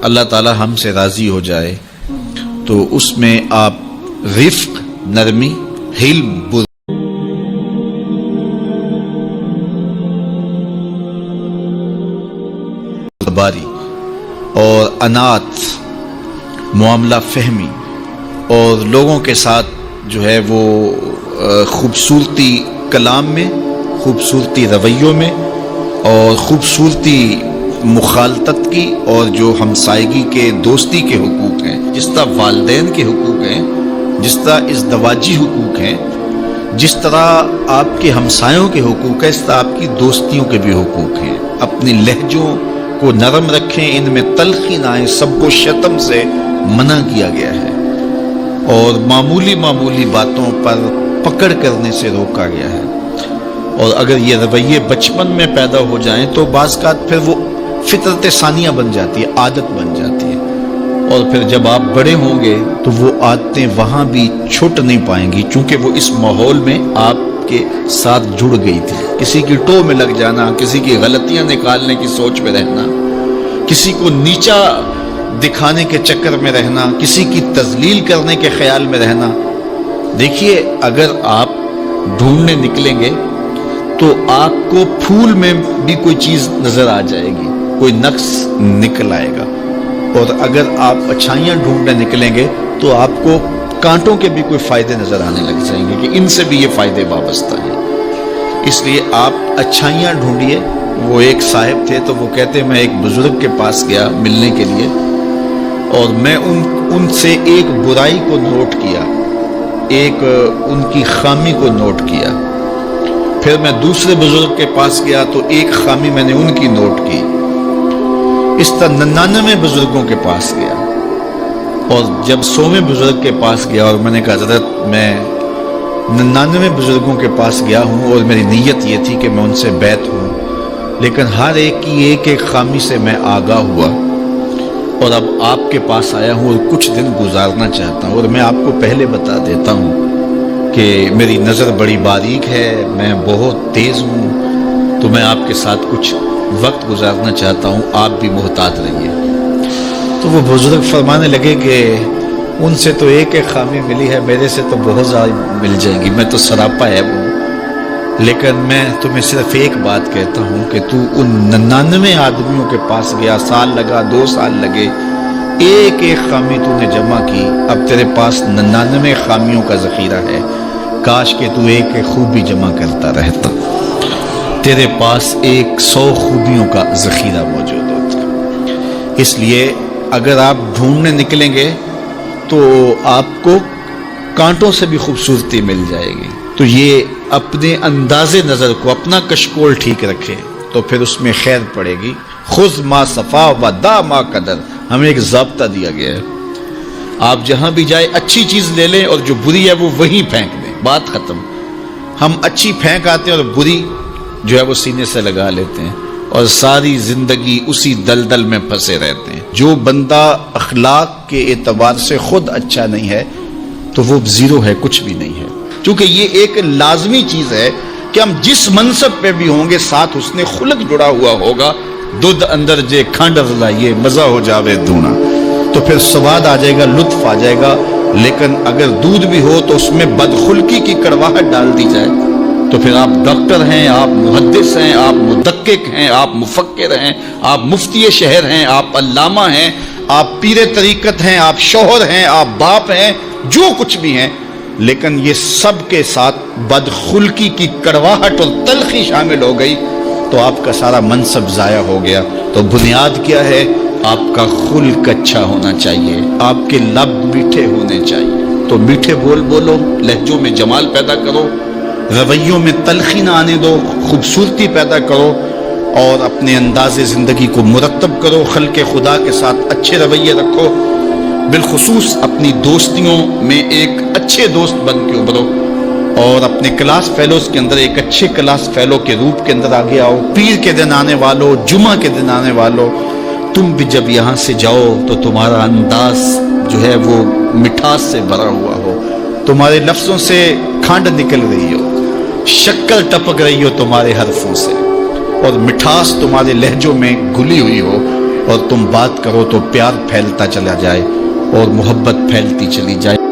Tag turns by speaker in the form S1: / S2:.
S1: اللہ تعالی ہم سے راضی ہو جائے تو اس میں آپ رفق، نرمی، حلم، بردباری اور انات، معاملہ فہمی اور لوگوں کے ساتھ جو ہے وہ خوبصورتی کلام میں، خوبصورتی رویوں میں اور خوبصورتی مخالطت کی، اور جو ہمسائیگی کے دوستی کے حقوق ہیں، جس طرح والدین کے حقوق ہیں، جس طرح ازدواجی حقوق ہیں، جس طرح آپ کے ہمسایوں کے حقوق ہیں، اس طرح آپ کی دوستیوں کے بھی حقوق ہیں۔ اپنی لہجوں کو نرم رکھیں، ان میں تلخی نہ آئے، سب و شتم سے منع کیا گیا ہے اور معمولی معمولی باتوں پر پکڑ کرنے سے روکا گیا ہے۔ اور اگر یہ رویے بچپن میں پیدا ہو جائیں تو بعض اوقات پھر وہ فطرت ثانیہ بن جاتی ہے، عادت بن جاتی ہے، اور پھر جب آپ بڑے ہوں گے تو وہ عادتیں وہاں بھی چھوٹ نہیں پائیں گی، چونکہ وہ اس ماحول میں آپ کے ساتھ جڑ گئی تھی۔ کسی کی ٹو میں لگ جانا، کسی کی غلطیاں نکالنے کی سوچ میں رہنا، کسی کو نیچا دکھانے کے چکر میں رہنا، کسی کی تذلیل کرنے کے خیال میں رہنا۔ دیکھیے، اگر آپ ڈھونڈنے نکلیں گے تو آپ کو پھول میں بھی کوئی چیز نظر آ جائے گی، کوئی نقص نکل آئے گا، اور اگر آپ اچھائیاں ڈھونڈنے نکلیں گے تو آپ کو کانٹوں کے بھی کوئی فائدے نظر آنے لگ جائیں گے کہ ان سے بھی یہ فائدے وابستہ ہیں۔ اس لیے آپ اچھائیاں ڈھونڈیے۔ وہ ایک صاحب تھے تو وہ کہتے میں ایک بزرگ کے پاس گیا ملنے کے لیے، اور میں ان سے ایک برائی کو نوٹ کیا، ایک ان کی خامی کو نوٹ کیا۔ پھر میں دوسرے بزرگ کے پاس گیا تو ایک خامی میں نے ان کی نوٹ کی۔ اس طرح 99 بزرگوں کے پاس گیا، اور جب 100ویں بزرگ کے پاس گیا اور میں نے کہا حضرت میں 99 بزرگوں کے پاس گیا ہوں اور میری نیت یہ تھی کہ میں ان سے بیعت ہوں، لیکن ہر ایک کی ایک ایک خامی سے میں آگاہ ہوا، اور اب آپ کے پاس آیا ہوں اور کچھ دن گزارنا چاہتا ہوں، اور میں آپ کو پہلے بتا دیتا ہوں کہ میری نظر بڑی باریک ہے، میں بہت تیز ہوں، تو میں آپ کے ساتھ کچھ وقت گزارنا چاہتا ہوں، آپ بھی محتاط رہیے۔ تو وہ بزرگ فرمانے لگے کہ ان سے تو ایک ایک خامی ملی ہے، میرے سے تو بہت زیادہ مل جائیں گی، میں تو سراپا ہے وہ، لیکن میں تمہیں صرف ایک بات کہتا ہوں کہ تو ان 99 آدمیوں کے پاس گیا، سال لگا، 2 سال لگے، ایک ایک خامی تو نے جمع کی، اب تیرے پاس 99 خامیوں کا ذخیرہ ہے، کاش کہ تو ایک ایک خوبی جمع کرتا رہتا، تیرے پاس 100 خوبیوں کا ذخیرہ موجود ہوتا۔ اس لیے اگر آپ ڈھونڈنے نکلیں گے تو آپ کو کانٹوں سے بھی خوبصورتی مل جائے گی۔ تو یہ اپنے انداز نظر کو، اپنا کشکول ٹھیک رکھے تو پھر اس میں خیر پڑے گی۔ خذ ما صفا و دا ما قدر، ہمیں ایک ضابطہ دیا گیا ہے، آپ جہاں بھی جائیں اچھی چیز لے لیں اور جو بری ہے وہ وہیں پھینک دیں، بات ختم۔ ہم اچھی پھینک آتے ہیں اور بری جو ہے وہ سینے سے لگا لیتے ہیں، اور ساری زندگی اسی دلدل میں پھنسے رہتے ہیں۔ جو بندہ اخلاق کے اعتبار سے خود اچھا نہیں ہے تو وہ زیرو ہے، کچھ بھی نہیں ہے، کیونکہ یہ ایک لازمی چیز ہے کہ ہم جس منصب پہ بھی ہوں گے ساتھ حسن خلق جڑا ہوا ہوگا۔ دودھ اندر جے کھانڈ لائیے مزہ ہو جاوے دونا، تو پھر سواد آ جائے گا، لطف آ جائے گا۔ لیکن اگر دودھ بھی ہو تو اس میں بدخلقی کی کڑواہٹ ڈال دی جائے تو پھر آپ ڈاکٹر ہیں، آپ محدث ہیں، آپ مدقق ہیں، آپ مفکر ہیں، آپ مفتی شہر ہیں، آپ علامہ ہیں، آپ پیر طریقت ہیں، آپ شوہر ہیں، آپ باپ ہیں، جو کچھ بھی ہیں، لیکن یہ سب کے ساتھ بدخلقی کی کڑواہٹ اور تلخی شامل ہو گئی تو آپ کا سارا منصب ضائع ہو گیا۔ تو بنیاد کیا ہے؟ آپ کا خلق اچھا ہونا چاہیے، آپ کے لب میٹھے ہونے چاہیے۔ تو میٹھے بول بولو، لہجوں میں جمال پیدا کرو، رویوں میں تلخی نہ آنے دو، خوبصورتی پیدا کرو، اور اپنے انداز زندگی کو مرتب کرو، خلق خدا کے ساتھ اچھے رویے رکھو، بالخصوص اپنی دوستیوں میں ایک اچھے دوست بن کے ابھرو، اور اپنے کلاس فیلوز کے اندر ایک اچھے کلاس فیلو کے روپ کے اندر آگے آؤ۔ پیر کے دن آنے والوں، جمعہ کے دن آنے والوں، تم بھی جب یہاں سے جاؤ تو تمہارا انداز جو ہے وہ مٹھاس سے بھرا ہوا ہو، تمہارے لفظوں سے کھانڈ نکل رہی ہو، شکر ٹپک رہی ہو تمہارے حرفوں سے، اور مٹھاس تمہارے لہجوں میں گھلی ہوئی ہو، اور تم بات کرو تو پیار پھیلتا چلا جائے اور محبت پھیلتی چلی جائے.